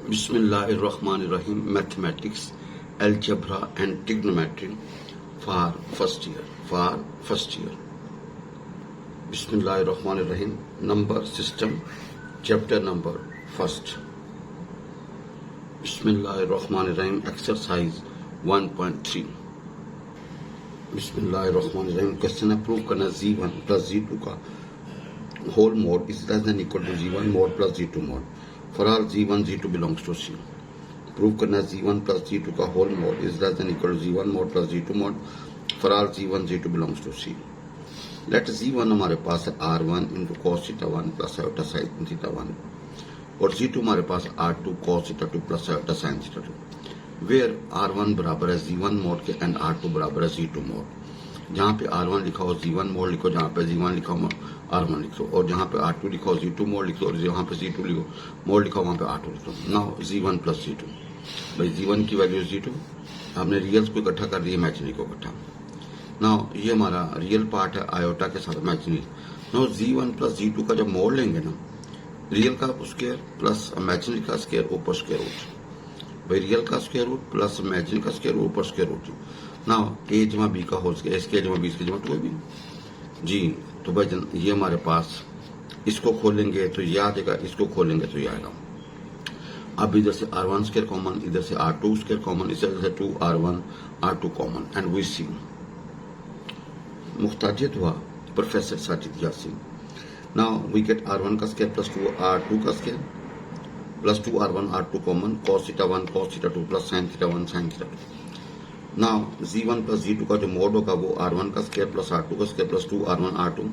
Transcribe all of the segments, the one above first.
Bismillahirrahmanirrahim. Mathematics, algebra and trigonometry for first year. Bismillahirrahmanirrahim. Number system, chapter number first. Bismillahirrahmanirrahim. Exercise 1.3. Bismillahirrahmanirrahim. Question है, prove करना z1 plus z2 का whole mod is less than equal to z1 mod plus z2 mod. For all z1 z2 belongs to C. Prove करना z1 plus z2 का whole mod is less than equal to z1 mod plus z2 mod. For all z1 z2 belongs to C. Let z1 हमारे पास है r1 into cos theta 1 plus iota sin theta 1 और z2 हमारे पास r2 cos theta 2 plus iota sin theta 2. Where r1 बराबर है z1 mod के and r2 बराबर है z2 mod. जहाँ पे r1 लिखा हो z1 mod लिखो, जहाँ पे z1 लिखा हो r1 लिखो, और जहाँ पे r2 लिखा हो z2 mod लिखो, और जहाँ पे z2 लिखो mod लिखा हो वहाँ पे r2 लिखो. Now z1 plus z2. भाई z1 की वैल्यू z2, हमने रियल्स को इकट्ठा कर दिया, इमेजिनरी को इकट्ठा. नाउ ये हमारा रियल पार्ट है आयोटा के साथ imaginary. Now z1 plus z2 का जब मोड लेंगे ना, रियल का स्क्वायर प्लस इमेजिनरी का स्क्वायर ऊपर स्क्वायर रूट. भाई रियल का स्क्वायर रूट प्लस इमेजिनरी का स्क्वायर ऊपर स्क्वायर रूट. नाउ a जमा b का होल स्क्वायर, इसके जमा b इसके जमा 2ab जी. तो भाई ये हमारे पास, इसको खोलेंगे तो ये आ जाएगा, इसको खोलेंगे तो ये आएगा. अब इधर से r1 स्क्वायर कॉमन, इधर से r2 स्क्वायर कॉमन, इधर से 2r1 r2 common and we see. मुख्ताजियत हुआ professor Sajid Yasin. Now we get r1 का स्क्वायर प्लस 2r2 का square plus 2r1 r2 common cos theta 1 cos theta 2 plus sin theta 1 sin theta 2. Now z1 plus z2 का जो mode होगा वो r1 का square plus r2 का square plus 2r1 r2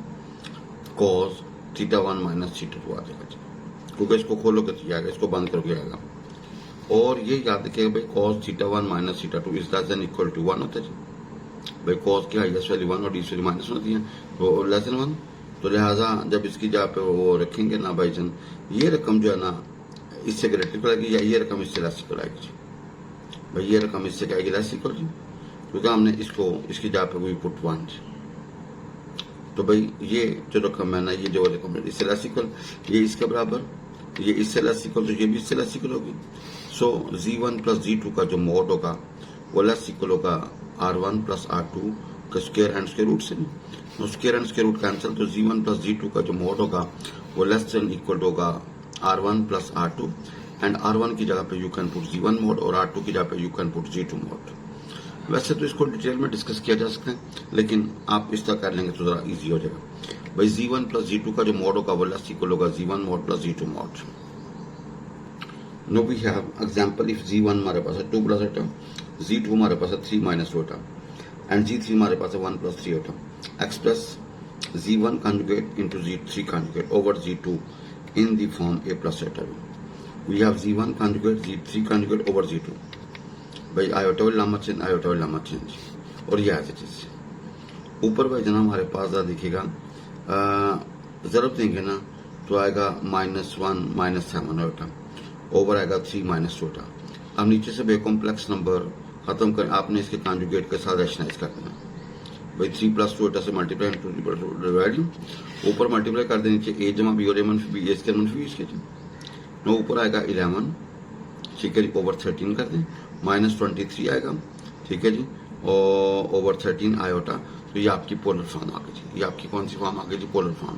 cos theta 1 minus theta 2 आ जाएगा. क्योंकि इसको खोलोगे तो आएगा, इसको बंद करोगे आएगा. और ये याद रखिएगा भाई cos theta 1 minus theta 2 is less than equal to 1 होता है. भाई cos की हाईएस्ट वैल्यू 1 और डी वैल्यू माइनस होती है, वो लेस देन 1. तो लिहाजा जब इसकी जगह पे वो रखेंगे ना भाईजान, ये रकम जो है ना इससे ग्रेटर को आएगी, या ये रकम इससे लेस को आएगी. भाई ये रकम इससे क्या आएगी, लेस इक्वल, क्योंकि हमने इसको इसकी जगह पे वी पुट 1. तो भाई ये जो रकम है ना, ये जो रकम है इससे लेस इक्वल, ये इसके बराबर, ये इससे लेस इक्वल, तो ये भी इससे लेस इक्वल होगी. सो z1 प्लस z2 का जो मोड होगा वो लेस इक्वल होगा r1 प्लस r2 का स्क्वायर एंड स्क्वायर रूट से. Square and square root cancel, तो z1 प्लस z2 का जो मोड होगा वो लेस देन इक्वल होगा r1 plus r2 and r1 की जगह पे you can put z1 mode और r2 की जगह पे you can put z2 mode. वैसे तो इसको डिटेल में डिस्कस किया जा सकता है, लेकिन आप इस तरह कर लेंगे तो जरा इजी हो जाएगा. भाई z1 प्लस z2 का जो मोड होगा वो लेस इक्वल होगा z1 mod plus z2 mod. Now we have example, if z1 हमारे पास है 2 प्लस एटा, z2 हमारे पास है 3 माइनस एटा एंड z3 हमारे पास है 1 plus 3 Etah. Express z1 conjugate into z3 conjugate over z2 in the form a plus eta. We have z1 conjugate z3 conjugate over z2. भाई iota वाली Lama change, iota वाली Lama change, और ये ऐसे चीज. ऊपर भाई जना हमारे पास दिखेगा, जरूरत देंगे ना तो आएगा -1 -7 आयोटा ओवर आएगा 3 माइनस एटा. अब नीचे से बे कॉम्प्लेक्स नंबर खत्म कर, आपने इसके कॉन्जुगेट के साथ रैशनलाइज कर देना. भाई 3 प्लस 2 एटा से मल्टीप्लाई डिवाइड, ऊपर मल्टीप्लाई कर देने नीचे a जमा b और a मनफी b, इसके मनफी इसके नो, ऊपर आएगा 11, ठीक है जी, ओवर 13 कर दें, -23 आएगा, ठीक है जी, और ओवर 13 आयोटा. तो ये आपकी पोलर फॉर्म आ गई जी. ये आपकी कौन सी फॉर्म आ गई जी, पोलर फॉर्म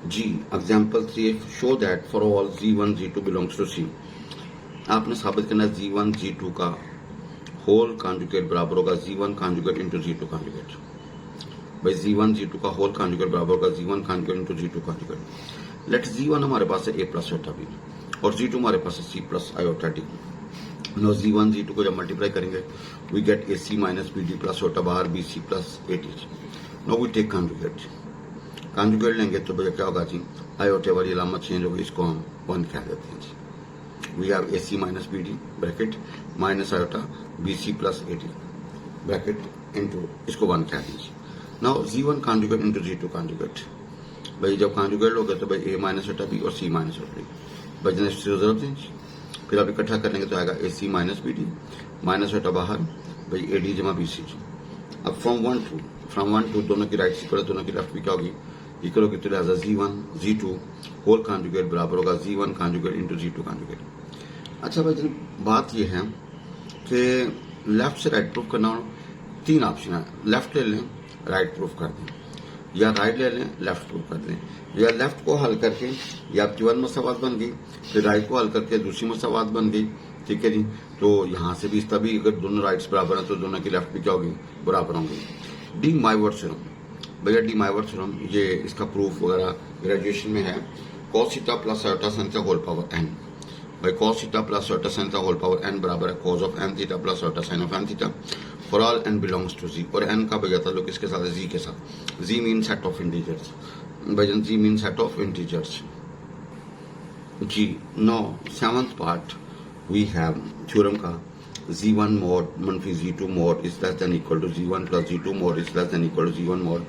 जी. Example 3, show that for all z1 z2 belongs to C. आपने साबित करना है z1 z2 का होल कॉन्जुगेट बराबर होगा z1 conjugate into z2 conjugate. भाई z1 z2 का होल कॉन्जुगेट बराबर होगा z1 conjugate into z2 conjugate. Late z1 हमारे पास है a प्लस एटा b और z2 हमारे पास है c plus iota d. Now z1 z2 को जब मल्टीप्लाई करेंगे we get ac minus bd plus iota बाहर bc plus ad. Now we take conjugate, conjugate लेंगे तो भैया क्या होगा जी, आयोटा वाली अलामत चेंज होगी, इसको हम 1 कह देते हैं जी. We have ac minus bd bracket minus iota bc plus ad bracket into, इसको 1 कह दीजिए. Now z1 conjugate into z2 conjugate. भाई जब कॉन्जुगेट लोगे तो भाई a माइनस एटा b और c माइनस एटा b, भाई जरूरत दें. फिर आप इकट्ठा कर लेंगे तो आएगा ac माइनस bd माइनस एटा बाहर, भाई ad जमा bc. अब फ्रॉम 1 टू दोनों की राइट इक्वल, दोनों की लेफ्ट भी क्या होगी इक्वल होगी तो लिहाजा Z1 Z2 होल कॉन्जुगेट बराबर होगा Z1 conjugate into Z2 conjugate. अच्छा भाई जन बात यह है कि लेफ्ट से राइट प्रूफ करना हो, तीन ऑप्शन है, लेफ्ट ले लें राइट प्रूफ कर दें, या राइट ले लें लेफ्ट प्रूफ कर दें, या लेफ्ट को हल करके या आपकी वन मसावात बन गई, फिर राइट को हल करके दूसरी मसावात बन गई, ठीक है जी। तो यहाँ से भी इसका भी अगर दोनों राइट्स बराबर हैं तो दोनों की लेफ्ट भी क्या होगी, बराबर होंगी। डी माइवर्ट थ्योरम, भैया डी माइवर्ट थ्योरम ये इसका प्रूफ वगैरह ग्रेजुएशन में है। cos theta plus iota sine theta whole power n, भाई cos theta plus iota sine theta whole power n बराबर है cos of n theta plus iota sine of n theta for all n belongs to z। और n का भैया ताल्लुक किसके साथ है, z के साथ। z mean set of integers, भैया z mean set of integers जी। Now seventh part we have theorem का Z1 mod मनफी Z2 mod is less than equal to Z1 plus Z2 mod is less than equal to Z1 mod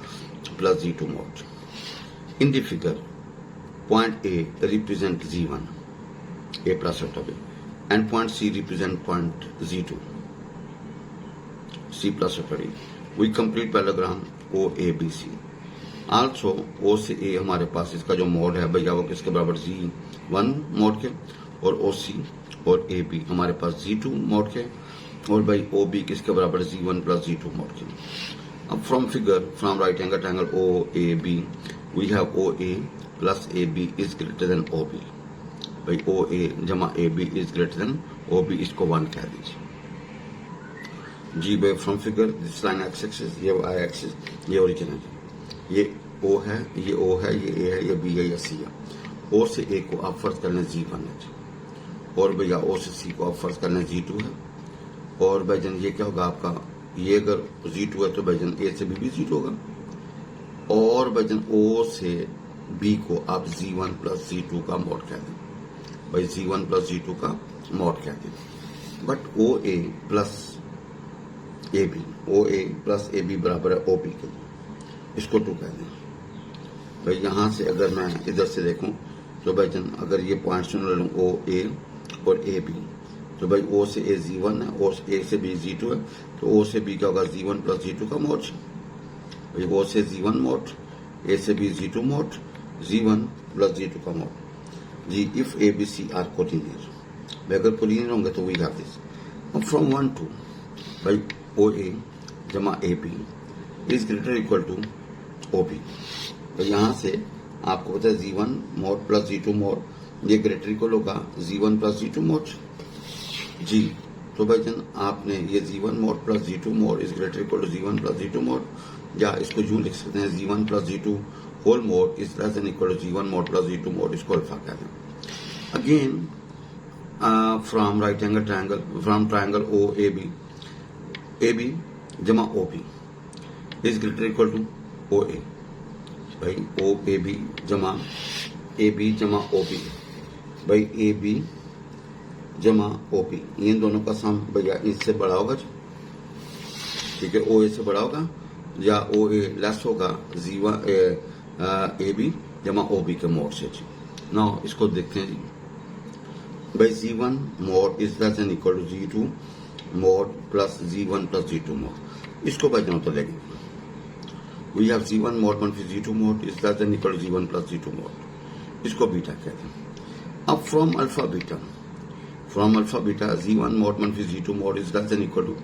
plus Z2 mod. In the figure, point A represent Z1, A plus or B, and point C represent point Z2, C plus or B. We complete parallelogram OABC. Also O से A हमारे पास इसका जो mode है भैया वो किसके बराबर, Z1 mode के, और OC और AB हमारे पास Z2 मोड के, और भाई OB किसके बराबर, Z1 प्लस Z2 मोड के। अब from figure from right angle triangle OAB we have OA plus AB is greater than OB। भाई OA जमा AB is greater than OB, इसको 1 कह दीजिए जी। भाई from figure this line x axis, ये y एक्सिस, ये ओरिजिन है, ये O है, ये O है, ये A है, ये B है, ये C है। O से A को आप फर्ज कर लें Z1 है, और भैया O से C को आप फर्ज कर लें Z2 है, और भाईजन ये क्या होगा आपका, ये अगर Z2 है तो भाईजन A से B भी Z2 होगा, और भाईजन O से B को आप Z1 प्लस Z2 का मोड कह दें, भाई Z1 प्लस Z2 का मोड कह दें। But OA plus AB, OA plus AB बराबर है OB के, इसको 2 कह दें। भाई यहाँ से अगर मैं इधर से देखूं तो भाईजन अगर ये पॉइंट सुन लूँ OA और AB, तो भाई O से A Z1 है और A से B Z2 है, तो O से B क्या होगा, Z1 प्लस Z2 का मोड। भाई O से Z1 मोड, A से B Z2 mod, Z1 plus Z2 का मोड जी। इफ ABC आर कोलिनियर, भाई अगर कोलिनियर होंगे तो वी हैव दिस। अब फ्रॉम 1 to भाई OA जमा AB is greater equal to OB। तो यहाँ से आपको पता है Z1 mod plus Z2 mod, ये ग्रेटर इक्वल होगा Z1 प्लस Z2 मोड जी। तो भाईजन आपने ये Z1 mod plus Z2 mod is greater equal to Z1 plus Z2 mod, या इसको यूं लिख सकते हैं Z1 plus Z2 whole mod is less than equal to Z1 mod plus Z2 mod, इसको अल्फा कहते हैं। Again from right angle triangle from triangle OAB, AB जमा OB is greater equal to OA, भाई OAB जमा AB जमा OB, भाई AB जमा OB, इन दोनों का सम भैया इससे बड़ा होगा, ठीक है, OA से बड़ा होगा, या OA लेस होगा Z1 AB जमा OB के मोड से जी। नाउ इसको देखते हैं जी, भाई Z1 mod is less than equal to Z2 mod plus Z1 plus Z2 mod, इसको भाई दोनों तो लेंगे। वी हैव Z1 mod मनफी Z2 mod is less than equal to Z1 plus Z2 mod, इसको बीटा कहते हैं। अब from alpha beta Z1 mod मनफी Z2 mod is less than equal to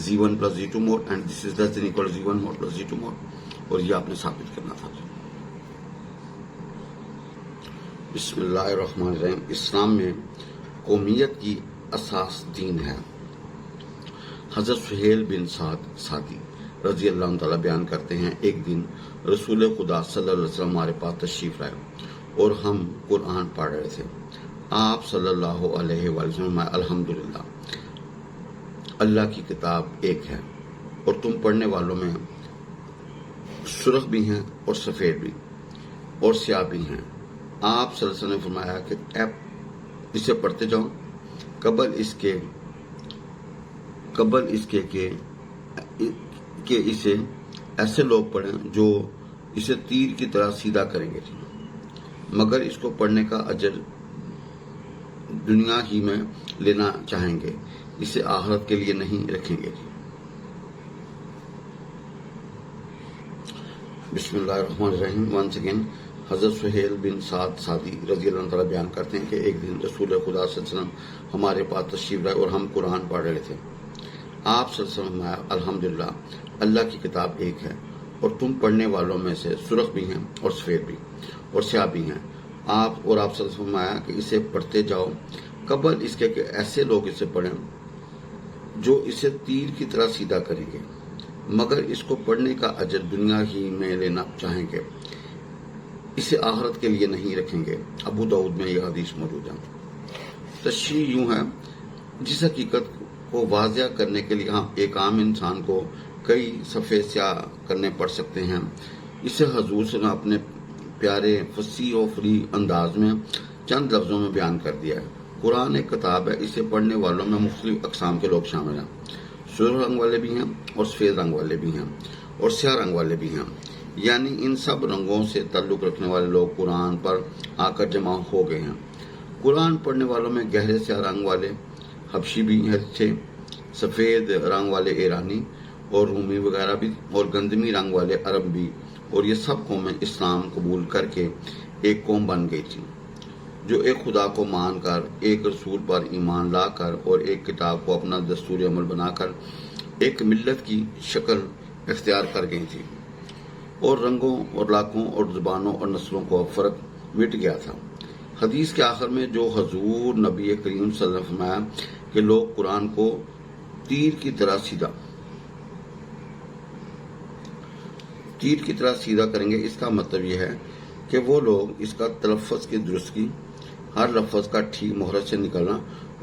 Z1 plus Z2 mod and this is less than equal to Z1 mod plus Z2 mod, और ये आपने साबित करना था। बिस्मिल्लाहिर्रहमानिर्रहीम। इस्लाम में कौमियत की असास दीन है। हजरत सुहेल बिन सादी रजी अल्लाह ताला बयान करते हैं, एक दिन रसूल खुदा सल्लल्लाहु अलैहि वसल्लम हमारे पास तशरीफ लाए और हम कुरान पढ़ रहे थे। आप सल्लल्लाहु अलैहि वसल्लम, अल्हम्दुलिल्लाह, अल्लाह की किताब एक है और तुम पढ़ने वालों में सुर्ख भी हैं और सफेद भी और स्याह भी हैं। आप सल्लल्लाहु अलैहि वसल्लम ने फरमाया कि आप इसे पढ़ते जाओ कबल इसके कि इसे ऐसे लोग पढ़ें जो इसे तीर की तरह सीधा करेंगे, मगर इसको पढ़ने का अजर दुनिया ही में लेना चाहेंगे, इसे आखिरत के लिए नहीं रखेंगे। बिस्मिल्लाहिर्रहमानिर्रहीम। वंस अगेन हज़रत सुहेल बिन साद सादी रज़ी अल्लाह तआला बयान करते हैं कि एक दिन रसूल खुदा सल्लल्लाहु अलैहि वसल्लम हमारे पास तशरीफ लाए और हम कुरान पढ़ रहे थे। आप सल्लल्लाहु अलैहि वसल्लम ने अल्हम्दुलिल्लाह अल्लाह की किताब एक है और तुम पढ़ने वालों में से सुर्ख भी हैं और सफ़ेद भी और स्याह भी हैं। आप सल्लल्लाहु अलैहि वसल्लम फरमाया कि इसे पढ़ते जाओ कबल इसके कि ऐसे लोग इसे पढ़ें जो इसे तीर की तरह सीधा करेंगे, मगर इसको पढ़ने का अजर दुनिया ही में लेना चाहेंगे, इसे आखिरत के लिए नहीं रखेंगे। अबू दाऊद में यह हदीस मौजूद है। तशरीह यूं है, जिस हकीकत को वाज़िया करने के लिए हम एक आम इंसान को कई सफ़े स्याह करने पड़ सकते हैं, इसे हजूर से अपने प्यारे फसीह और फ्री अंदाज में चंद लफ्ज़ों में बयान कर दिया है। कुरान एक किताब है, इसे पढ़ने वालों में मुख्तलिफ अक़साम के लोग शामिल हैं। सुर्ख रंग वाले भी हैं और सफ़ेद रंग वाले भी हैं और स्याह रंग वाले भी हैं, यानी इन सब रंगों से ताल्लुक़ रखने वाले लोग कुरान पर आकर जमा हो गए हैं। कुरान पढ़ने वालों में गहरे स्याह रंग वाले हबशी भी थे, सफ़ेद रंग वाले ईरानी और रूमी वगैरह भी, और गंदमी रंग वाले अरब भी, और ये सब कौमें इस्लाम कबूल करके एक कौम बन गई थी जो एक खुदा को मानकर, एक रसूल पर ईमान लाकर और एक किताब को अपना दस्तूर अमल बनाकर एक मिल्लत की शक्ल इख्तियार कर गई थी, और रंगों और इलाकों और ज़ुबानों और नस्लों का फ़र्क मिट गया था। हदीस के आखिर में जो हजूर नबी करीम सल्लल्लाहु अलैहि वसल्लम फरमाया कि लोग कुरान को तीर की तरह सीधा करेंगे, इसका मतलब यह है कि वो लोग इसका तलफ़्फ़ुज़ की दुरुस्ती, हर लफ्ज़ का ठीक मोहरत से निकलना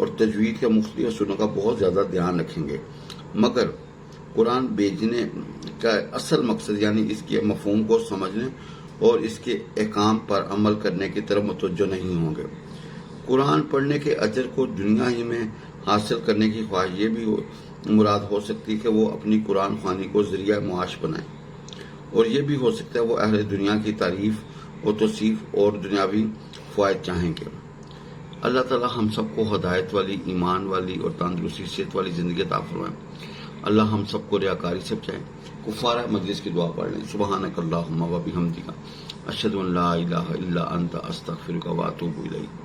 और तजवीद के मुख्तलिफ असूलों का बहुत ज़्यादा ध्यान रखेंगे, मगर कुरान भेजने का असल मकसद यानी इसके मफ़हूम को समझने और इसके अहकाम पर अमल करने की तरफ मुतवज्जो नहीं होंगे। कुरान पढ़ने के अजर को दुनिया ही में हासिल करने की ख्वाहिश ये भी मुराद हो सकती है कि वो अपनी कुरान ख़्वानी को ज़रिया मुआश बनाएं, और ये भी हो सकता है वो अहले दुनिया की तारीफ़ और तौसीफ़ और दुनियावी फ़वाइद चाहेंगे। अल्लाह ताला हम सबको हदायत वाली, ईमान वाली और तंदुरुस्ती सेहत वाली ज़िंदगी अता फरमाए। अल्लाह हम सबको रियाकारी से बचाए। कुफ़ारा मजलिस की दुआ पढ़ लें। सुब्हानक अल्लाहुम्मा व बिहम्दिका अशहदु अन ला इलाहा इल्ला अंता अस्तगफिरुका व अतूबु इलैक।